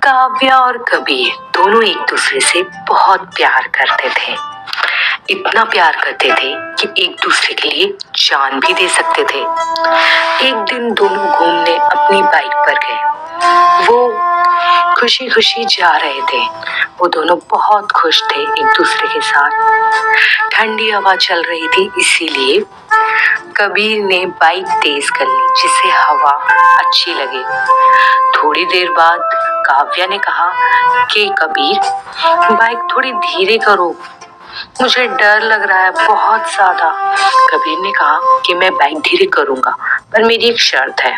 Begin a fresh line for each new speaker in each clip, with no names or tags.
काव्या और कबीर दोनों एक दूसरे से बहुत प्यार करते थे। इतना प्यार करते थे कि एक दूसरे के लिए जान भी दे सकते थे। एक दिन दोनों घूमने अपनी बाइक पर गए। वो खुशी खुशी जा रहे थे। वो दोनों बहुत खुश थे एक दूसरे के साथ। ठंडी हवा चल रही थी, इसीलिए कबीर ने बाइक तेज कर ली जिससे हवा अच्छी लगे। थोड़ी देर बाद काव्या ने कहा कि कबीर, बाइक थोड़ी धीरे करो, मुझे डर लग रहा है बहुत ज्यादा। कबीर ने कहा कि मैं बाइक धीरे करूंगा, पर मेरी एक शर्त है।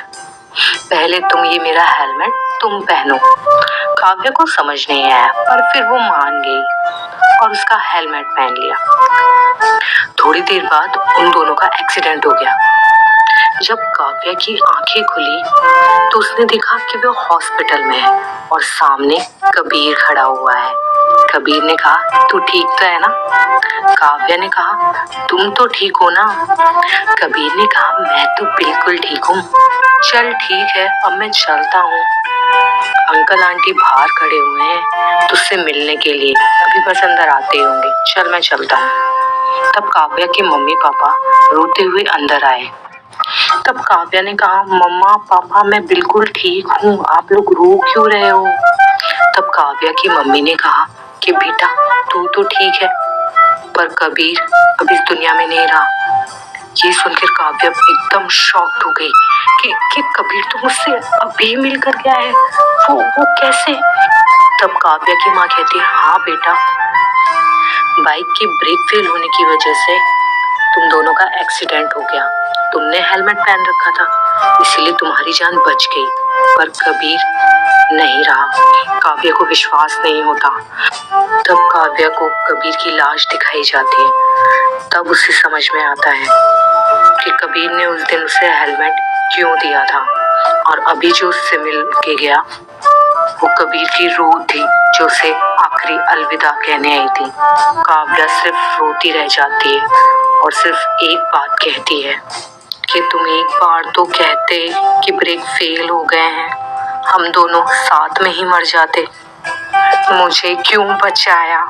पहले तुम ये मेरा हेलमेट तुम पहनो। काव्या को समझ नहीं आया, पर फिर वो मान गई और उसका हेलमेट पहन लिया। थोड़ी देर बाद उन दोनों का एक्सीडेंट हो गया। जब काव्या की आंखें खुली तो उसने देखा कि वो हॉस्पिटल में है और सामने कबीर खड़ा हुआ है। कबीर ने कहा, तू ठीक तो है ना? काव्या ने कहा, तुम तो ठीक हो ना? कबीर ने कहा, मैं तो बिल्कुल ठीक हूँ। चल ठीक है, अब मैं चलता हूँ। अंकल आंटी बाहर खड़े हुए हैं तुझसे मिलने के लिए, अभी बस अंदर आते ही होंगे। चल मैं चलता हूँ। तब काव्या के मम्मी पापा रोते हुए अंदर आए। तब काव्या ने कहा, मम्मा पापा मैं बिल्कुल ठीक हूँ, आप लोग रो क्यों रहे हो? तब काव्या की मम्मी ने कहा कि बेटा तू तो ठीक है, पर कबीर अब इस दुनिया में नहीं रहा। ये सुनकर काव्या एकदम शॉक्ड हो गई कि कबीर तो मुझसे अभी मिल कर गया है, वो कैसे? तब काव्या की माँ कहती है, हाँ बेटा, बाइक की ब्रेक फेल होने की वजह से तुम दोनों का एक्सीडेंट हो गया। तुमने हेलमेट पहन रखा था, इसीलिए तुम्हारी जान बच गई, पर कबीर नहीं रहा। काव्या को विश्वास नहीं होता। तब काव्या को कबीर की लाश दिखाई जाती है। तब उसे समझ में आता है कि कबीर ने उस दिन उसे हेलमेट क्यों दिया था, और अभी जो उससे मिल के गया वो कबीर की रूह थी जो उसे आखिरी अलविदा कहने आई थी। काव्या सिर्फ रोती रह जाती है और सिर्फ एक बात कहती है कि तुम एक बार तो कहते कि ब्रेक फेल हो गए हैं, हम दोनों साथ में ही मर जाते, मुझे क्यों बचाया?